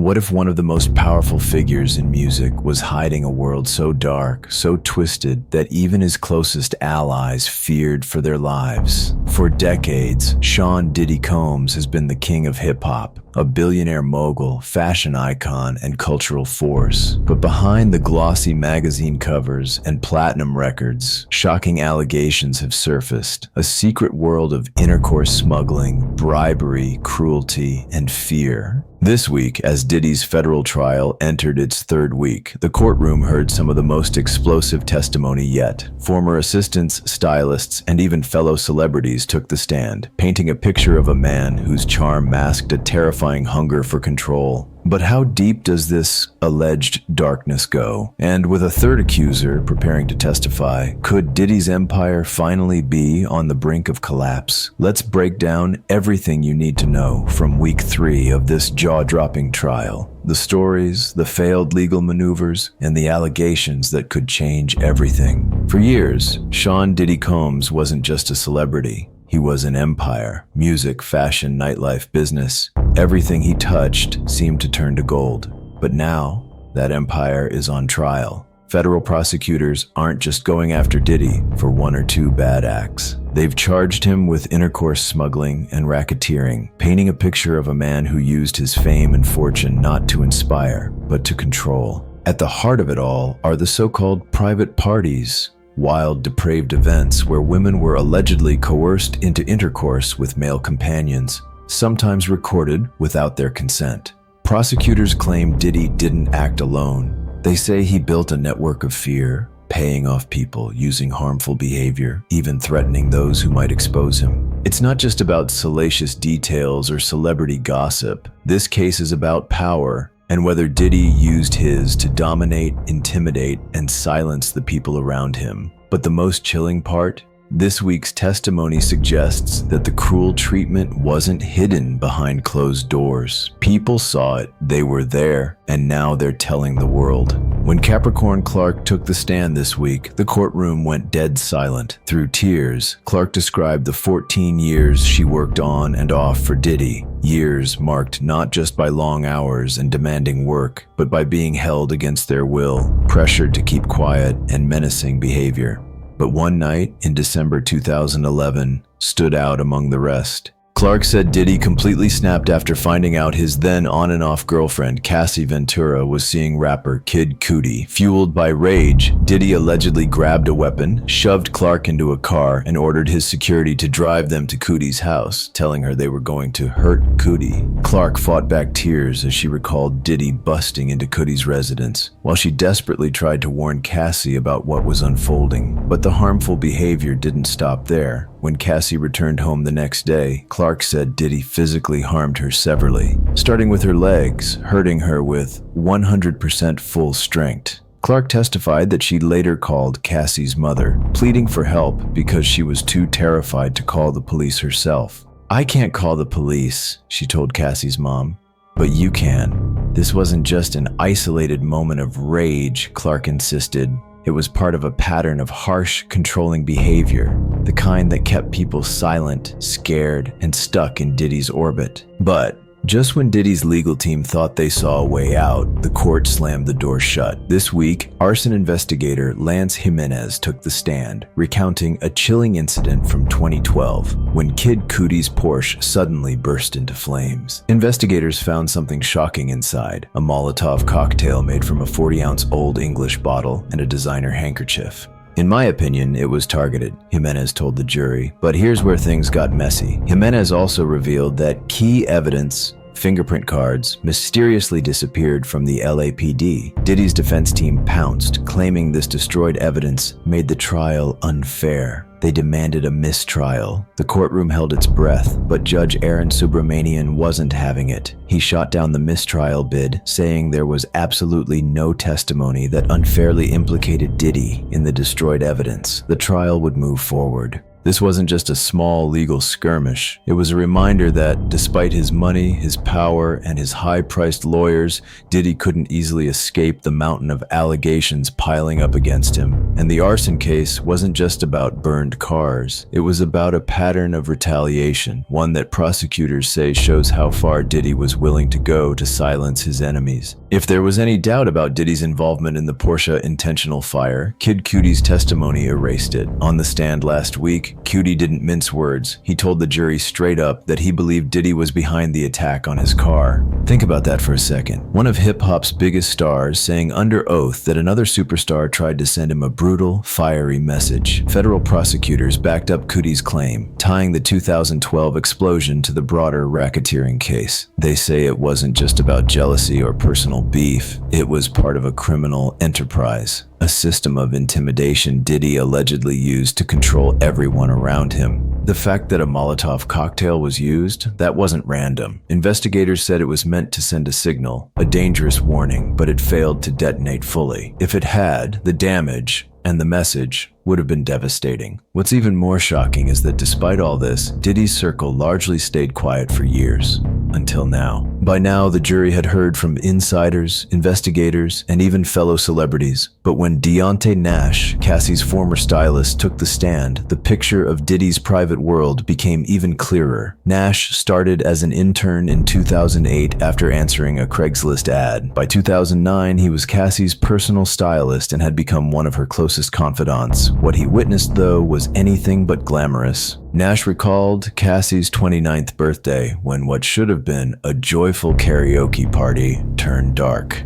What if one of the most powerful figures in music was hiding a world so dark, so twisted, that even his closest allies feared for their lives? For decades, Sean Diddy Combs has been the king of hip-hop, a billionaire mogul, fashion icon, and cultural force. But behind the glossy magazine covers and platinum records, shocking allegations have surfaced. A secret world of intercourse smuggling, bribery, cruelty, and fear. This week, as Diddy's federal trial entered its third week, the courtroom heard some of the most explosive testimony yet. Former assistants, stylists, and even fellow celebrities took the stand, painting a picture of a man whose charm masked a terrifying hunger for control. But how deep does this alleged darkness go? And with a third accuser preparing to testify, could Diddy's empire finally be on the brink of collapse? Let's break down everything you need to know from week 3 of this jaw-dropping trial. The stories, the failed legal maneuvers, and the allegations that could change everything. For years, Sean Diddy Combs wasn't just a celebrity. He was an empire: music, fashion, nightlife, business. Everything he touched seemed to turn to gold. But now, that empire is on trial. Federal prosecutors aren't just going after Diddy for 1 or 2 bad acts. They've charged him with intercourse smuggling and racketeering, painting a picture of a man who used his fame and fortune not to inspire, but to control. At the heart of it all are the so-called private parties. Wild, depraved events where women were allegedly coerced into intercourse with male companions, sometimes recorded without their consent. Prosecutors claim Diddy didn't act alone. They say he built a network of fear, paying off people, using harmful behavior, even threatening those who might expose him. It's not just about salacious details or celebrity gossip. This case is about power, and whether Diddy used his to dominate, intimidate, and silence the people around him. But the most chilling part? This week's testimony suggests that the cruel treatment wasn't hidden behind closed doors. People saw it, they were there, and now they're telling the world. When Capricorn Clark took the stand this week, the courtroom went dead silent. Through tears, Clark described the 14 years she worked on and off for Diddy. Years marked not just by long hours and demanding work, but by being held against their will, pressured to keep quiet, and menacing behavior. But one night in December 2011 stood out among the rest. Clark said Diddy completely snapped after finding out his then on-and-off girlfriend, Cassie Ventura, was seeing rapper Kid Cudi. Fueled by rage, Diddy allegedly grabbed a weapon, shoved Clark into a car, and ordered his security to drive them to Cudi's house, telling her they were going to hurt Cudi. Clark fought back tears as she recalled Diddy busting into Cudi's residence, while she desperately tried to warn Cassie about what was unfolding. But the harmful behavior didn't stop there. When Cassie returned home the next day, Clark said Diddy physically harmed her severely, starting with her legs, hurting her with 100% full strength. Clark testified that she later called Cassie's mother, pleading for help because she was too terrified to call the police herself. "I can't call the police," she told Cassie's mom, "but you can." This wasn't just an isolated moment of rage, Clark insisted. It was part of a pattern of harsh, controlling behavior, the kind that kept people silent, scared, and stuck in Diddy's orbit. But just when Diddy's legal team thought they saw a way out, the court slammed the door shut. This week, arson investigator Lance Jimenez took the stand, recounting a chilling incident from 2012 when Kid Cudi's Porsche suddenly burst into flames. Investigators found something shocking inside: a Molotov cocktail made from a 40-ounce Old English bottle and a designer handkerchief. "In my opinion, it was targeted," Jimenez told the jury, but here's where things got messy. Jimenez also revealed that key evidence, fingerprint cards, mysteriously disappeared from the LAPD. Diddy's defense team pounced, claiming this destroyed evidence made the trial unfair. They demanded a mistrial. The courtroom held its breath, but Judge Aaron Subramanian wasn't having it. He shot down the mistrial bid, saying there was absolutely no testimony that unfairly implicated Diddy in the destroyed evidence. The trial would move forward. This wasn't just a small legal skirmish. It was a reminder that, despite his money, his power, and his high-priced lawyers, Diddy couldn't easily escape the mountain of allegations piling up against him. And the arson case wasn't just about burned cars. It was about a pattern of retaliation, one that prosecutors say shows how far Diddy was willing to go to silence his enemies. If there was any doubt about Diddy's involvement in the Porsche intentional fire, Kid Cudi's testimony erased it. On the stand last week, Cudi didn't mince words. He told the jury straight up that he believed Diddy was behind the attack on his car. Think about that for a second. One of hip-hop's biggest stars saying under oath that another superstar tried to send him a brutal, fiery message. Federal prosecutors backed up Cudi's claim, tying the 2012 explosion to the broader racketeering case. They say it wasn't just about jealousy or personal beef. It was part of a criminal enterprise, a system of intimidation Diddy allegedly used to control everyone around him. The fact that a Molotov cocktail was used, that wasn't random. Investigators said it was meant to send a signal, a dangerous warning, but it failed to detonate fully. If it had, the damage and the message would have been devastating. What's even more shocking is that despite all this, Diddy's circle largely stayed quiet for years. Until now. By now, the jury had heard from insiders, investigators, and even fellow celebrities. But when Deontay Nash, Cassie's former stylist, took the stand, the picture of Diddy's private world became even clearer. Nash started as an intern in 2008 after answering a Craigslist ad. By 2009, he was Cassie's personal stylist and had become one of her closest confidants. What he witnessed, though, was anything but glamorous. Nash recalled Cassie's 29th birthday when what should have been a joyful karaoke party turned dark.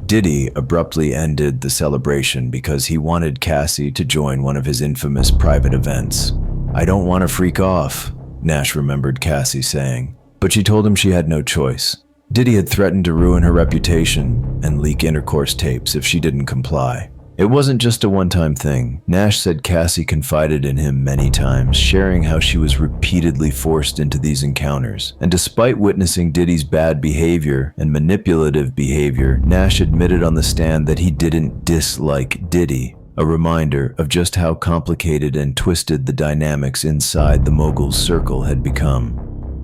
Diddy abruptly ended the celebration because he wanted Cassie to join one of his infamous private events. "I don't want to freak off," Nash remembered Cassie saying, but she told him she had no choice. Diddy had threatened to ruin her reputation and leak intercourse tapes if she didn't comply. It wasn't just a one-time thing. Nash said Cassie confided in him many times, sharing how she was repeatedly forced into these encounters. And despite witnessing Diddy's bad behavior and manipulative behavior, Nash admitted on the stand that he didn't dislike Diddy, a reminder of just how complicated and twisted the dynamics inside the mogul's circle had become.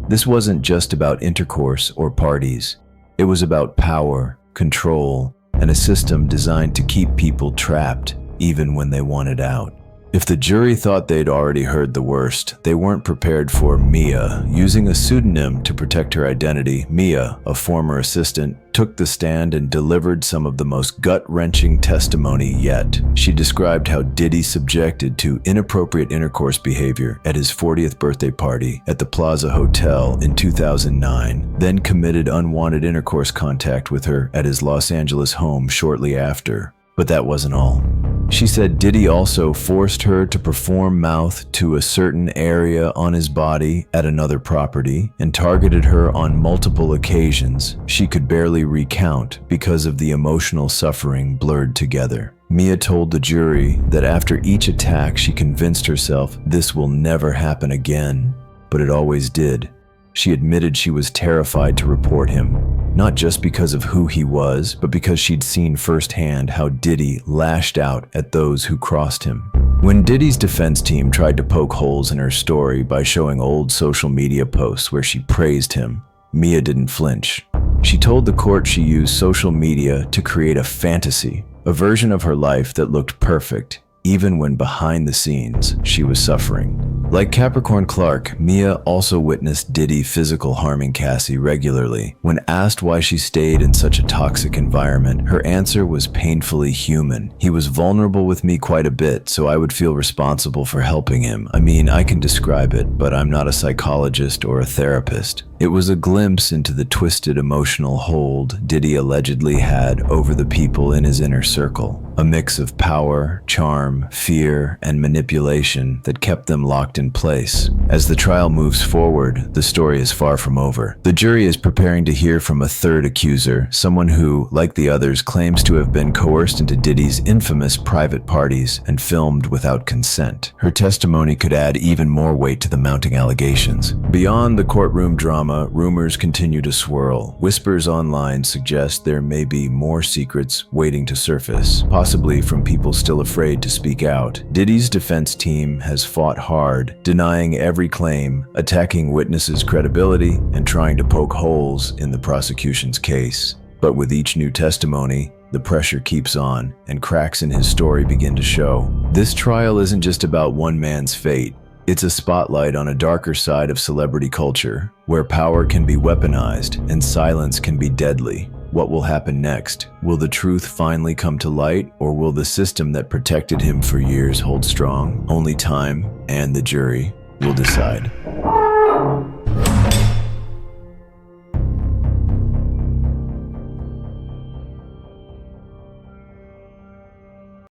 This wasn't just about intercourse or parties. It was about power, control, and a system designed to keep people trapped, even when they wanted out. If the jury thought they'd already heard the worst, they weren't prepared for Mia. Using a pseudonym to protect her identity, Mia, a former assistant, took the stand and delivered some of the most gut-wrenching testimony yet. She described how Diddy subjected to inappropriate intercourse behavior at his 40th birthday party at the Plaza Hotel in 2009, then committed unwanted intercourse contact with her at his Los Angeles home shortly after. But that wasn't all. She said Diddy also forced her to perform mouth to a certain area on his body at another property and targeted her on multiple occasions she could barely recount because of the emotional suffering blurred together. Mia told the jury that after each attack she convinced herself this will never happen again, but it always did. She admitted she was terrified to report him, not just because of who he was, but because she'd seen firsthand how Diddy lashed out at those who crossed him. When Diddy's defense team tried to poke holes in her story by showing old social media posts where she praised him, Mia didn't flinch. She told the court she used social media to create a fantasy, a version of her life that looked perfect, even when behind the scenes she was suffering. Like Capricorn Clark, Mia also witnessed Diddy physical harming Cassie regularly. When asked why she stayed in such a toxic environment, her answer was painfully human. "He was vulnerable with me quite a bit, so I would feel responsible for helping him. I mean, I can describe it, but I'm not a psychologist or a therapist." It was a glimpse into the twisted emotional hold Diddy allegedly had over the people in his inner circle. A mix of power, charm, fear, and manipulation that kept them locked in place. As the trial moves forward, the story is far from over. The jury is preparing to hear from a third accuser, someone who, like the others, claims to have been coerced into Diddy's infamous private parties and filmed without consent. Her testimony could add even more weight to the mounting allegations. Beyond the courtroom drama, rumors continue to swirl. Whispers online suggest there may be more secrets waiting to surface, possibly possibly from people still afraid to speak out. Diddy's defense team has fought hard, denying every claim, attacking witnesses' credibility, and trying to poke holes in the prosecution's case. But with each new testimony, the pressure keeps on, and cracks in his story begin to show. This trial isn't just about one man's fate. It's a spotlight on a darker side of celebrity culture, where power can be weaponized and silence can be deadly. What will happen next? Will the truth finally come to light, or will the system that protected him for years hold strong? Only time and the jury will decide.